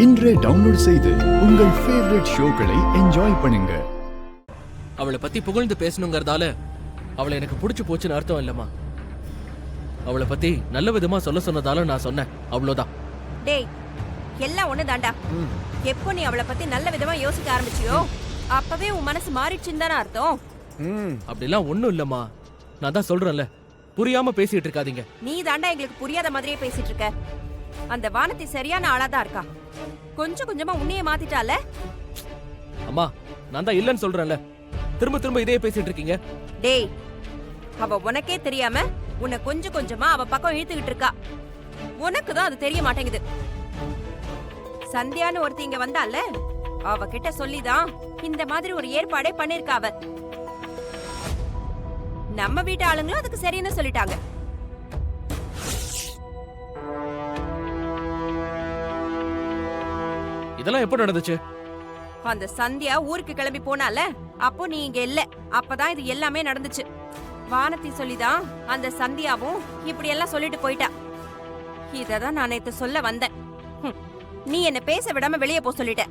இன்றே டவுன்லோட் செய்து உங்கள் ஃபேவரட் ஷோக்களை என்ஜாய் பண்ணுங்க. அவளை பத்தி புகழ்ந்து பேசணுங்கிறதால அவளை எனக்கு பிடிச்சு போச்சுன்னு அர்த்தம் இல்லம்மா. அவளை பத்தி நல்ல விதமா சொல்ல சொன்னதால நான் சொன்னேன், அவ்வளவுதான். டேய், எல்லாம் ஒண்ணு தாண்டா. எப்போ நீ அவளை பத்தி நல்ல விதமா யோசிக்க ஆரம்பிச்சியோ அப்பவே உன் மனசு மாறிடுச்சுன்னு தானே அர்த்தம். அப்படிலாம் ஒண்ணும் இல்லம்மா, நான் தான் சொல்றேன்ல, புரியாம பேசிட்டு இருக்காதீங்க. நீ தாண்டா எங்களுக்கு புரியாத மாதிரியே பேசிட்டு இருக்க. அந்த வானதி சரியான ஆளாதான் இருக்கா. கொஞ்சம் கொஞ்சமா உன்னைய மாத்திட்டால. அம்மா, நான் தான் இல்லன்னு சொல்றேன்ல, திரும்ப திரும்ப இதே பேசிட்டு இருக்கீங்க. டேய், அவ உனக்கே தெரியாம உன்னை கொஞ்சம் கொஞ்சமா அவ பக்கம் இழுத்துக்கிட்டு இருக்கா. உனக்கு தான் அது தெரிய மாட்டேங்குது. சந்தியான்னு ஒருத்தி இங்க வந்தால, அவகிட்ட சொல்லிதான் இந்த மாதிரி ஒரு ஏற்பாடே பண்ணிருக்கா அவ. நம்ம வீட்டு ஆளுங்களும் அதுக்கு சரின்னு சொல்லிட்டாங்க. இதெல்லாம் எப்ப நடந்துச்சு? அந்த சந்தியா ஊருக்கு கிளம்பி போனால, அப்போ நீ இங்க இல்ல. அப்பதான் இது எல்லாமே நடந்துச்சு. வானதி சொல்லிதான் அந்த சந்தியாவும் இப்படி எல்லாம் சொல்லிட்டு போயிட்டா. இததான் நான் நேத்து சொல்ல வந்தேன். நீ என்ன பேச விடாம வெளியே போ சொல்லிட்ட.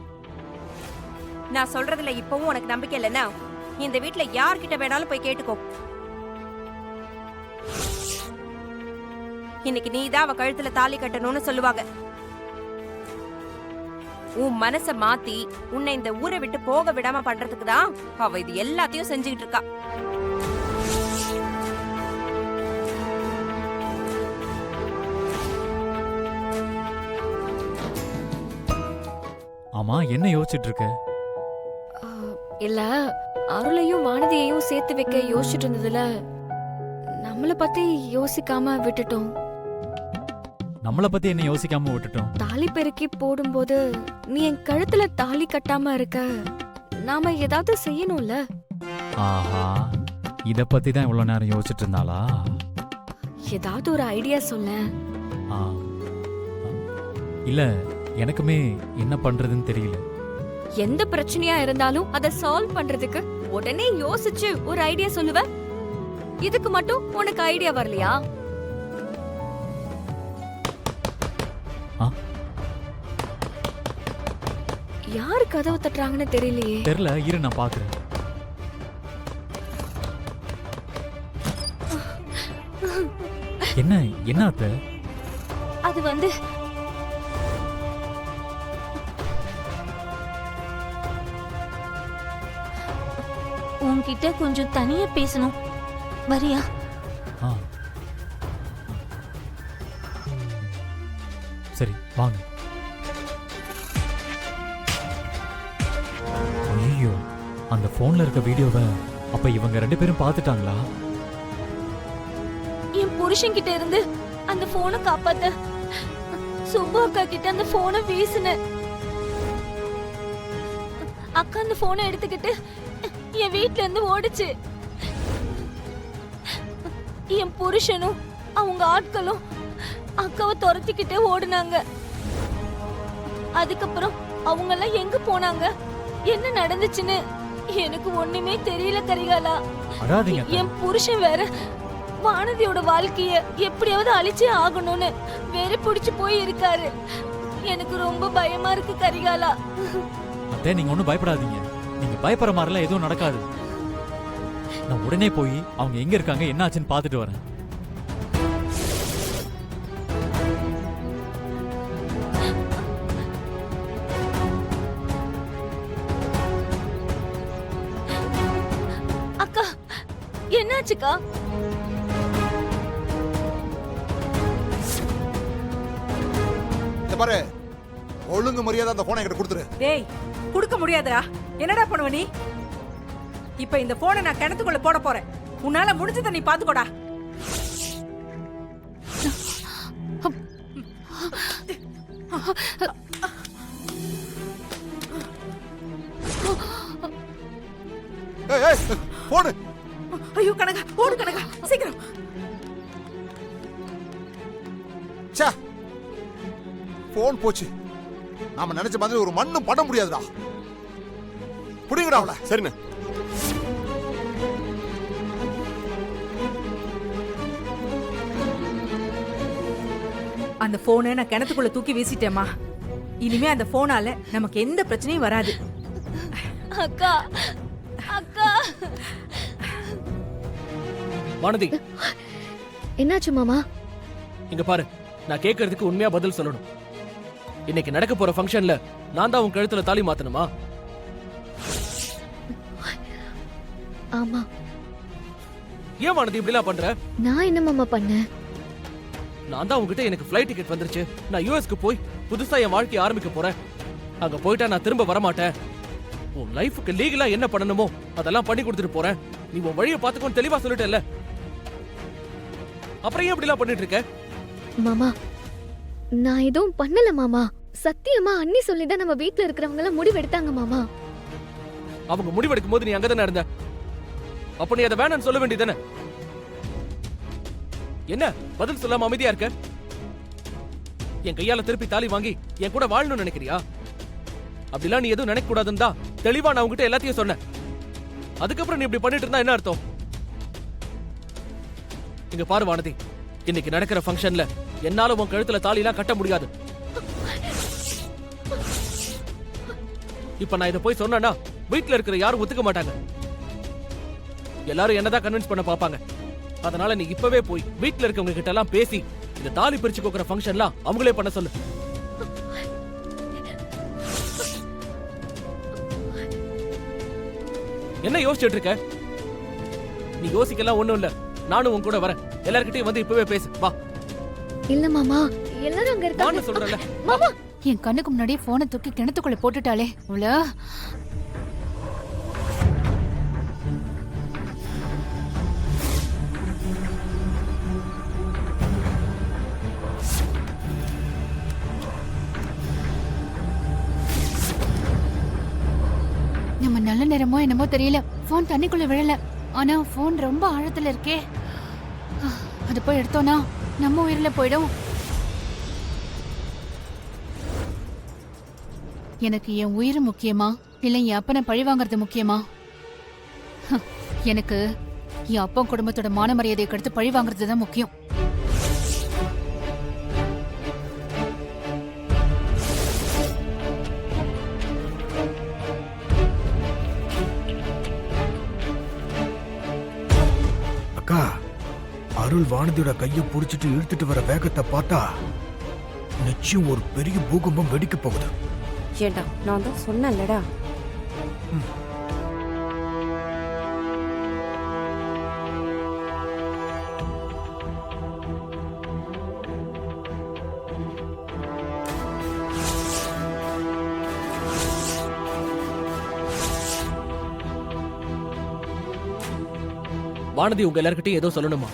நான் சொல்றதுல இப்பவும் உனக்கு நம்பிக்கை இல்லைன்னா இந்த வீட்டுல யார்கிட்ட வேணாலும் போய் கேட்டுக்கோ. இன்னைக்கு நீதான் அவ கழுத்துல தாலி கட்டணும்னு சொல்லுவாங்க. உன் மனச மாத்தி உன்னை இந்த ஊரை விட்டு போக விடாம பண்றதுக்கு தான் அவ இது எல்லாத்தையும் செஞ்சுக்கிட்டு இருக்கா. ஆமா, என்ன யோசிச்சுட்டு இருக்க? இல்ல, அருளையும் வானதியையும் சேர்த்து வைக்க யோசிச்சுட்டு இருந்ததுல நம்மள பத்தி யோசிக்காம விட்டுட்டோம். நம்மள பத்தி என்ன யோசிக்காம விட்டுட்டோம்? தாலி பெருக்கி போடும்போது நீ என் கழுத்துல தாலி கட்டாம இருக்க, நாம ஏதாவது செய்யணும்ல. ஆஹா, இத பத்தி தான் இவ்வளவு நேரம் யோசிச்சுட்டு இருந்தாளா? ஏதாவது ஒரு ஐடியா சொல்ல. இல்ல, எனக்குமே என்ன பண்றதுன்னு தெரியல. எந்த பிரச்சனையா இருந்தாலும் அதை சால்வ் பண்றதுக்கு உடனே யோசிச்சு ஒரு ஐடியா சொல்லுவ. இதுக்கு மட்டும் உனக்கு ஐடியா வரலையா? யாரு கதவு தட்டுறாங்கன்னு தெரியலையே. தெரியல, இரு நான் பாக்குறேன். என்ன என்ன அத்தை? அது வந்து உன்கிட்ட கொஞ்சம் தனியா பேசணும், வரியா? சரி, வாங்க. ஐயோ, அந்த போன்ல இருக்க வீடியோவை அப்ப இவங்க ரெண்டு பேரும் பார்த்துட்டாங்களா? என் புருஷன் கிட்ட இருந்து அந்த போனை காப்பாத்த சுப்பு அக்கா கிட்ட அந்த போனை வீசுன. அக்கா அந்த போனை எடுத்துக்கிட்டு என் வீட்ல இருந்து ஓடுச்சு. என் புருஷனும் அவங்க ஆட்களும் அக்காவை துரத்திக்கிட்டே ஓடுனாங்க. அதுக்கப்புறம் அவங்க எல்லாம் எங்க போனாங்க, என்ன நடந்துச்சுன்னு எனக்கு ஒண்ணுமே தெரியல கரிகாலா. என் புருஷன் வேற வானதியோட வாழ்க்கைய எப்படியாவது அழிச்சே ஆகணும்னு வேற பிடிச்சு போய் இருக்காரு. எனக்கு ரொம்ப பயமா இருக்கு கரிகாலா. அத்தை, நீங்க ஒண்ணும் பயப்படாதீங்க. நீங்க பயப்படுற மாதிரிலாம் எதுவும் நடக்காது. நான் உடனே போய் அவங்க எங்க இருக்காங்க என்ன ஆச்சுன்னு பாத்துட்டு வரேன். அக்கா, என்னாச்சுக்கா? பாரு, ஒழுங்கு மரியாதை அந்த போனை என்கிட்ட கொடுத்துரு. டேய், கொடுக்க முடியாதுடா. என்னடா பண்ணுவ நீ? இப்ப இந்த போனை நான் கிணத்துக்குள்ள போட போறேன். உன்னால முடிஞ்சதை நீ பாத்துக்கோடா. ஏய் ஏய், போடு. ஐயோ கனகா, ஓடு கனகா, சீக்கிரம். ச்சே, போன் போச்சு. நாம நினைச்ச மாதிரி ஒரு மண்ணும் பட முடியாதுடா. புடிங்கடா அவள. சரிண்ணே. அந்த போனை நான் கிணத்துக்குள்ள தூக்கி வீசிட்டேம்மா. இனிமே அந்த போனால நமக்கு எந்த பிரச்சனையும் வராது. அக்கா அக்கா வானதி, என்னாச்சு மாமா? இங்க பாரு, நான் கேட்கறதுக்கு உண்மையா பதில் சொல்லணும். இன்னைக்கு நடக்க போற ஃபங்க்ஷன்ல நான் தான் உன் கழுத்துல தாலி மாத்தணுமா? ஆமா. ஏன் வானதி இப்படிலாம் பண்ற? நான் என்ன மாமா பண்ணேன்? நான் தான் உங்ககிட்ட எனக்கு ஃப்ளைட் டிக்கெட் வந்துருச்சு, நான் யூஎஸ்க்கு போய் புதுசா என் வாழ்க்கைய ஆரம்பிக்க போறேன். அங்க போயிட்டா நான் திரும்ப வரமாட்டேன். உன் லைஃபுக்கு லீகலா என்ன பண்ணணுமோ அதெல்லாம் பண்ணி கொடுத்துட்டு போறேன். நீ உன் வழியை பார்த்துக்கோன்னு தெளிவா சொல்லிட்டேல்ல, அப்புறம் ஏன் இப்படிலாம் பண்ணிட்டு இருக்க? மாமா, நான் எதுவும் பண்ணல மாமா. சத்தியமா அண்ணி சொல்லிதான் நம்ம வீட்ல இருக்கிறவங்க எல்லாம் முடிவெடுத்தாங்க மாமா. அவங்க முடிவெடுக்கும் போது நீ அங்கதானே இருந்த. அப்ப நீ அதை வேணான்னு சொல்ல வேண்டியதானே? என்ன பதில் சொல்லாம அமைதியா இருக்க? என் கையால திருப்பி தாலி வாங்கி என் கூட வாழணும்னு நினைக்கிறியா? அப்படிலாம் நீ எதுவும் நினைக்க கூடாதுன்னு தான் தெளிவா நான் உங்ககிட்ட எல்லாத்தையும் சொன்னேன். அதுக்கப்புறம் நீ இப்படி பண்ணிட்டு இருந்தா என்ன அர்த்தம்? இங்க பாரு வானதி, இன்னைக்கு நடக்கிற ஃபங்க்ஷன்ல என்னால உன் கழுத்துல தாலி எல்லாம் கட்ட முடியாது. இப்ப நான் இதை போய் சொன்னா வீட்டுல இருக்கிற யாரும் ஒத்துக்க மாட்டாங்க. எல்லாரும் என்னதான் கன்வின்ஸ் பண்ண பாப்பாங்க. அதனால நீ இப்பவே போய் வீட்டுல இருக்கவங்க கிட்ட எல்லாம் பேசி இந்த தாலி பிரிச்சு கோக்குற ஃபங்க்ஷன்லாம் அவங்களே பண்ண சொல்லு. என்ன யோசிச்சுட்டு இருக்க? நீ யோசிக்கலாம் ஒண்ணும் இல்ல, நானும் உன் கூட வரேன். எல்லார்கிட்டயும் வந்து இப்பவே பேசு, வா. இல்ல மாமா, எல்லாரும் அங்க இருக்காங்க. நான் சொல்றேன்ல. மாமா, என் கண்ணுக்கு முன்னாடியே போனை தூக்கி கிணத்துக்குள்ள போட்டுட்டாளே அவள. நம்ம நல்ல நேரமோ என்னமோ தெரியல, போன் தண்ணிக்குள்ள விழல. ஆனா போன் ரொம்ப ஆழத்துல இருக்கே. அது போய் எடுத்தோம்னா நம்ம உயிரில போயிடும். எனக்கு என் உயிர் முக்கியமா இல்ல என் அப்பனை பழி வாங்குறது முக்கியமா? எனக்கு என் அப்பன் குடும்பத்தோட மான மரியாதையை கடுத்து பழி வாங்குறது தான் முக்கியம். அக்கா, அருள் வானதியோட கையை புடிச்சிட்டு இழுத்துட்டு வர வேகத்தை பார்த்தா நிச்சயம் ஒரு பெரிய பூகம்பம் வெடிக்க போகுது. ஏண்டா, நான் தான் சொன்னேன்லடா. வானதி உங்க எல்லார்கிட்டயும் ஏதோ சொல்லணுமா?